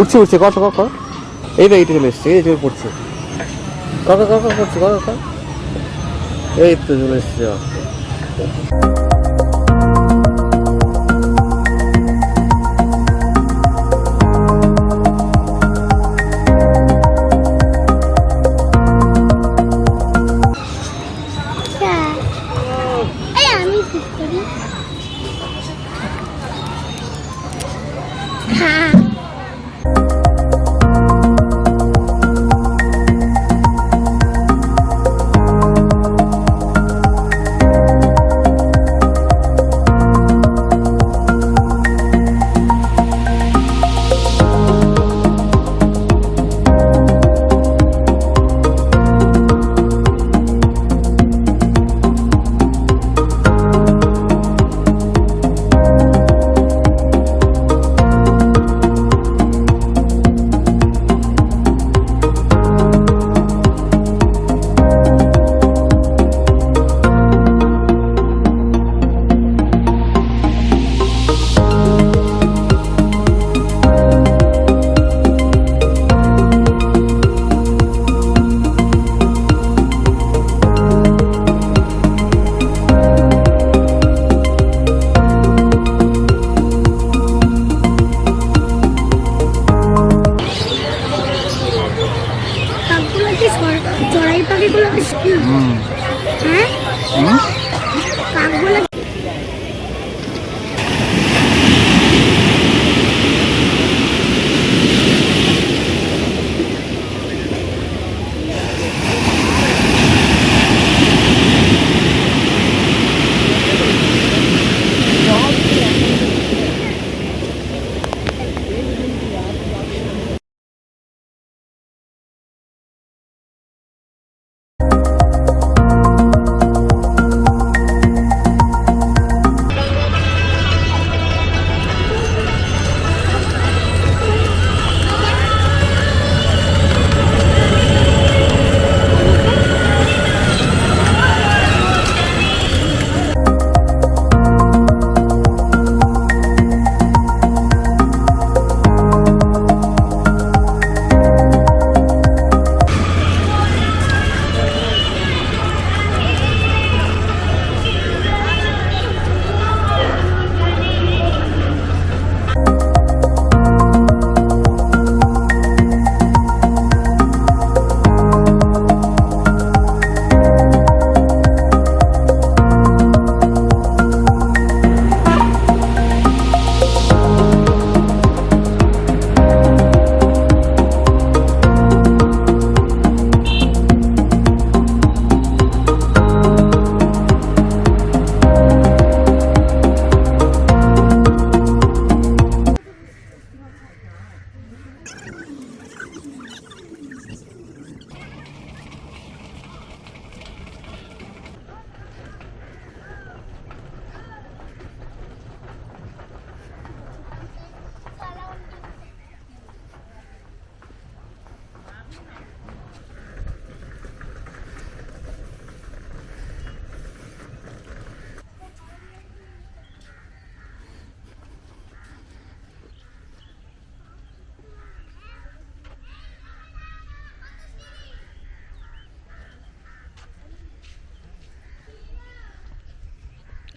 উঠছে উঠছে, কর কর কর। এই তো এইটা চলে এসছে, এই চলে পড়ছে। কর কর কর করছে, কর কর। এই তো চলে এসছে। চড়াই পাখিগুলো হ্যাঁ কাকগুলো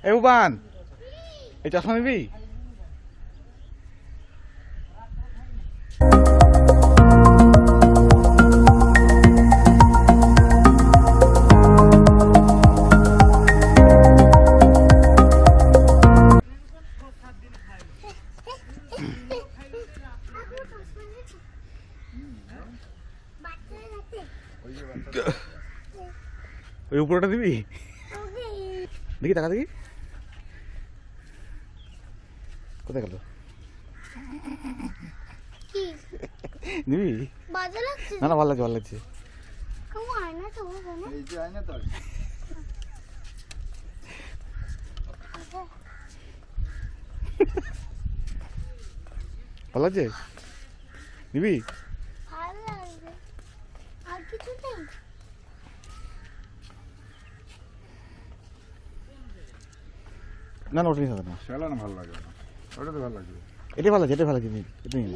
এই উবান, এই চশমা নিবি? ওই উপরটা দিবি? দেখি, টাকা দেখি কোথায় গেল। নিবি? না না, ভালো লাগছে, ভালো লাগছে। ভালো লাগছে, নিবি? না না, ওটা নিতে হবে না। সেটা না, ভালো লাগবে না, ওটা তো ভালো লাগবে। এটাই ভালো লাগছে, এটাই ভালো লাগছে, এটা নিবি।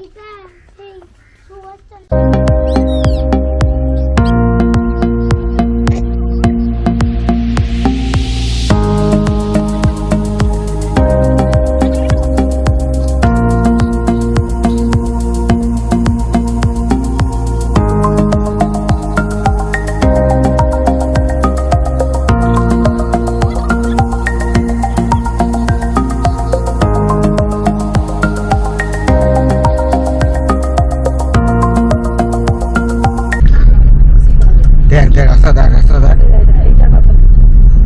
দেখ দেখ রাস্তা দেখ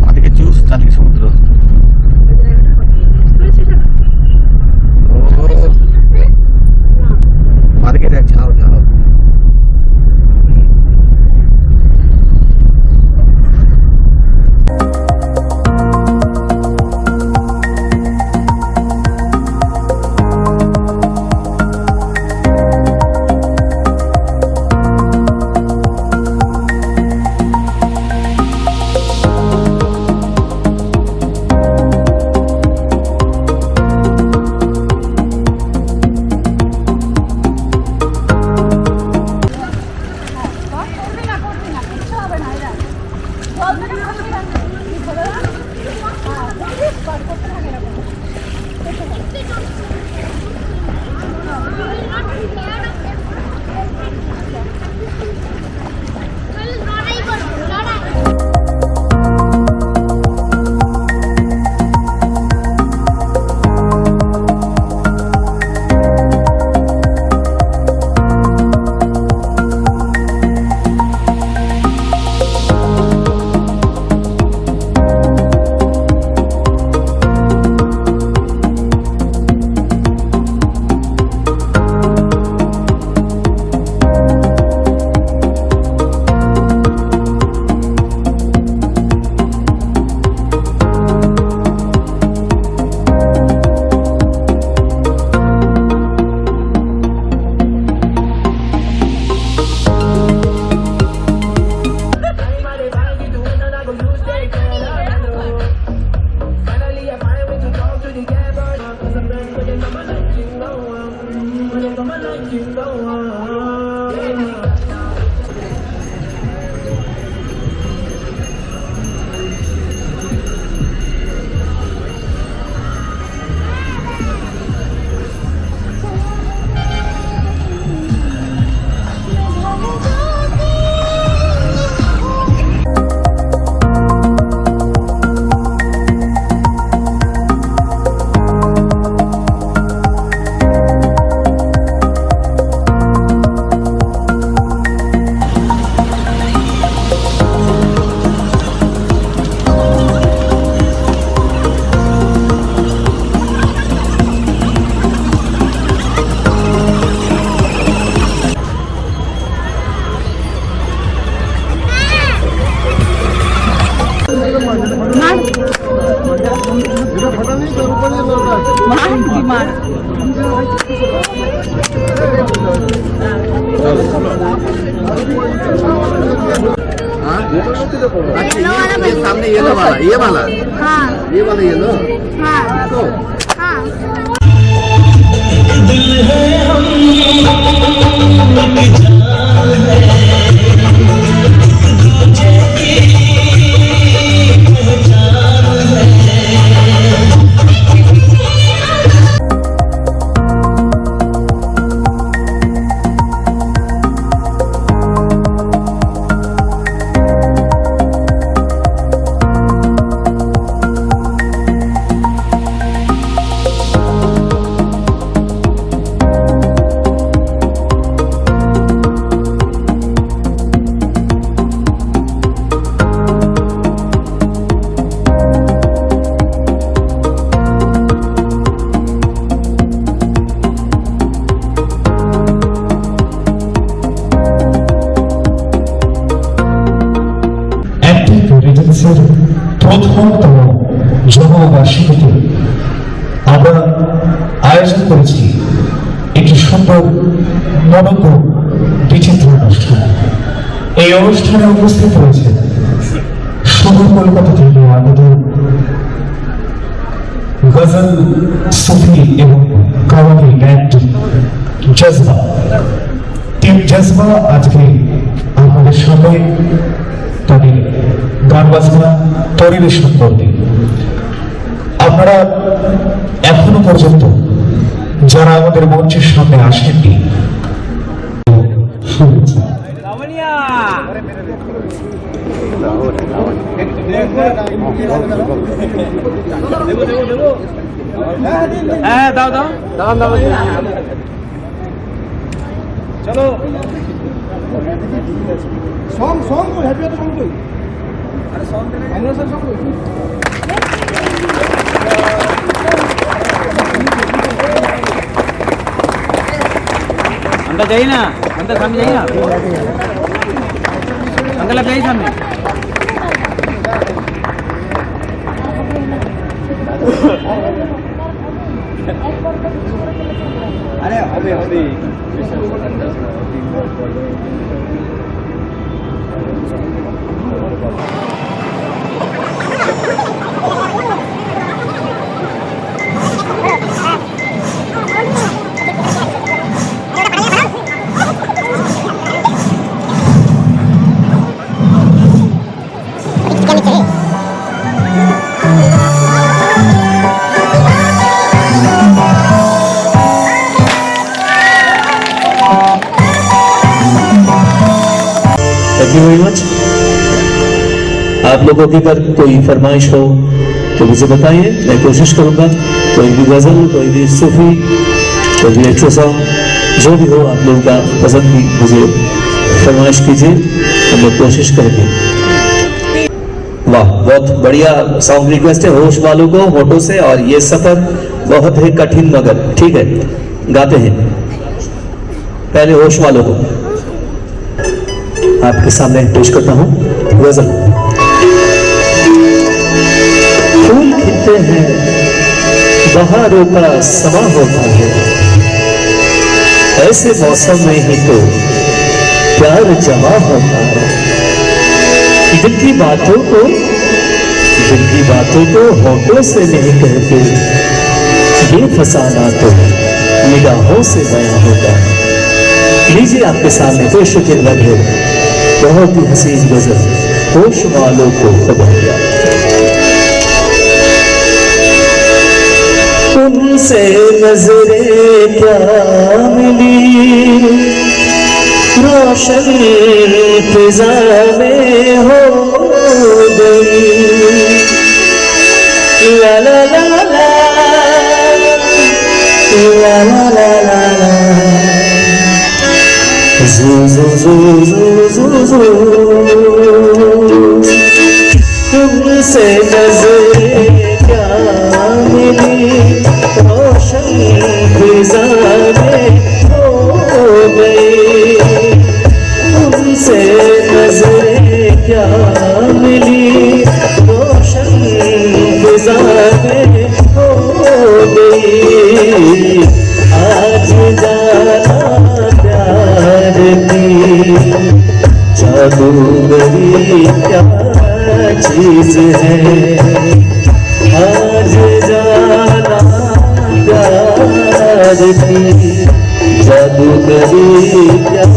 আমাদেরকে জুস চালিয়ে সমুদ্র আমাদেরকে দেখ ঝাও ঝাও सामने येलो वाला हाँ ये वाला येलो हाँ तो हाँ প্রথমতম জন্মবার্ষিকীতে আমরা আয়োজন করেছি একটি সুন্দর মনোজ্ঞ বিচিত্র অনুষ্ঠান। এই অনুষ্ঠানে উপস্থিত রয়েছে সুদূর কলকাতা থেকে আমাদের গজল, সুফি এবং কাওয়ালি ব্যান্ড জজবা। টিম জজবা আজকে আমাদের সামনে তাদের গান বাজনা পরিবেশন করবে। আপনারা এখনো পর্যন্ত যারা আমাদের মঞ্চের সামনে আসেননি, শুভেচ্ছা। হ্যাঁ দাও দাও দাও দাও চলো সং সং হ্যাপি সং কই আরে সং আমরা সব সং কই अंदर जाइए ना, अंदर सामने जाइए ना, अंकल आप जाइए सामने। अरे अभी थैंक यू वेरी मच। आप लोगों की पर कोई फरमाइश हो तो मुझे बताइए, मैं कोशिश करूंगा। कोई भी गजल, कोई भी सूफी, कोई भी एक्स्ट्रा सॉन्ग, जो भी हो आप लोगों का पसंद की मुझे फरमाइश कीजिए, हम लोग कोशिश करेंगे। वाह, बहुत बढ़िया सॉन्ग रिक्वेस्ट है होश वालों को होठों से। और ये सफर बहुत ही कठिन मगर ठीक है, गाते हैं। पहले होश वालों को आपके सामने पेश करता हूं गजल। फूल खिलते हैं, बहारों का समा होता है, ऐसे मौसम में ही तो प्यार जमा होता है। दिल की बातों को होठों से नहीं कहते, ये फसाना तो निगाहों से बयां होता है। लीजिए आपके सामने पेश के लगे बहुत ही हसीन गजल होश वालों को खबर दिया। तुमसे नजरें क्या मिली, रोशन फिजा में हो गई। ला ला ला ला ला ला ला ला ला, ज़ू ज़ू ज़ू ज़ू ज़ू ज़ू। तुमसे नजरें क्या मिली, रोशन फिजा में हो गई। तुमसे नजरें क्या मिली, रोशन फिजा में हो गई। आज जाना प्यार की जादूगरी क्या चीज है, आज जाना प्यार की जादूगरी क्या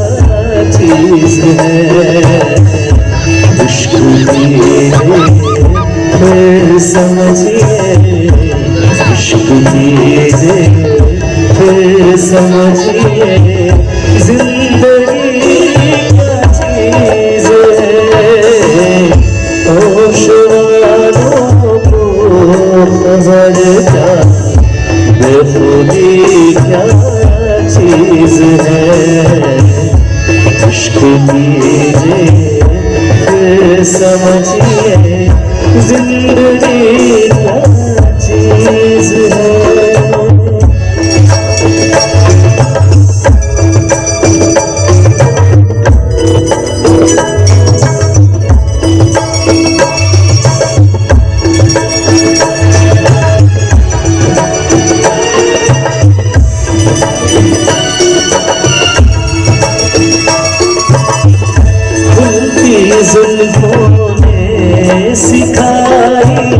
चीज है। इश्क कीजिए फिर समझिए, इश्क कीजिए फिर समझिए, जिंदगी क्या चीज है। होश वालों को खबर क्या, बेखुदी क्या चीज है। इश्क कीजिए फिर समझिए, जिंदगी क्या चीज है। जुल्फों ने सिखाई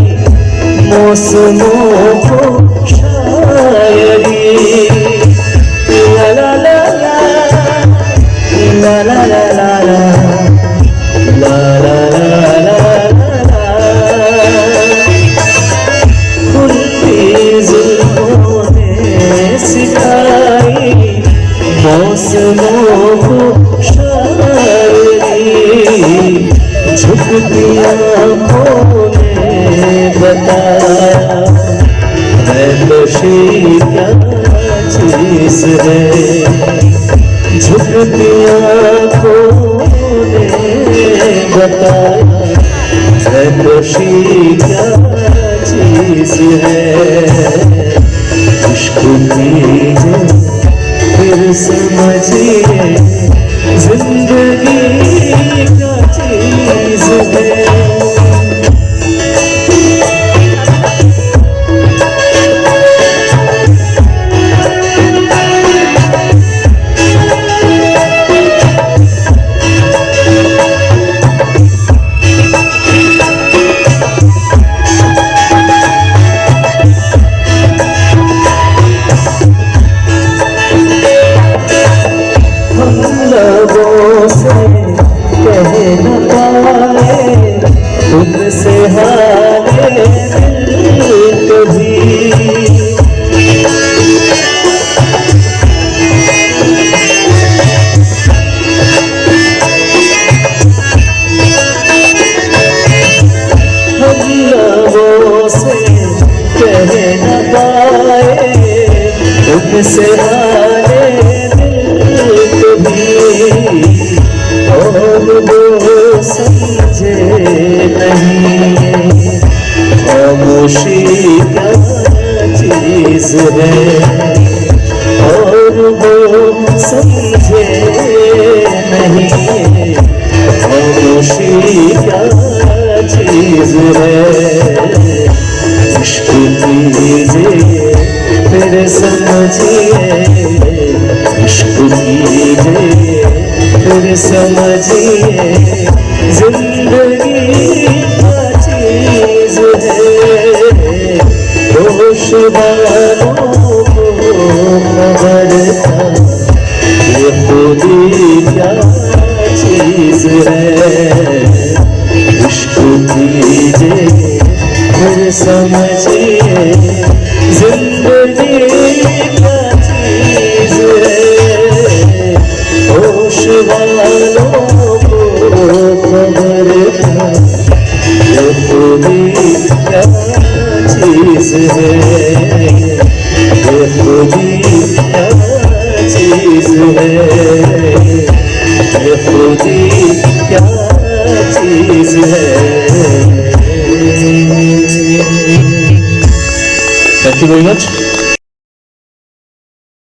मौसमों को शायरी। ला ला ला ला इश्क कीजिए फिर समझिए जिंदगी क्या चीज है। लोगों से कह न पाए तुमसे हारे दिल कभी। हम लोगों से कह न पाए तुमसे हारे और वो समझे नहीं खामोशी क्या चीज है। और वो समझे नहीं खामोशी क्या चीज है। इश्क कीजिए फिर समझिए इश्क कीजिए फिर समझिए जिंदगी क्या चीज है। होश वालों को खबर था ये खुदी क्या चीज है। इश्क कीजिए फिर समझिए जिंदगी क्या चीज है। होश वालों को खबर था ये खुदी क्या चीज है। ये खुदी क्या चीज है। ये खुदी क्या चीज है। Thank you very much.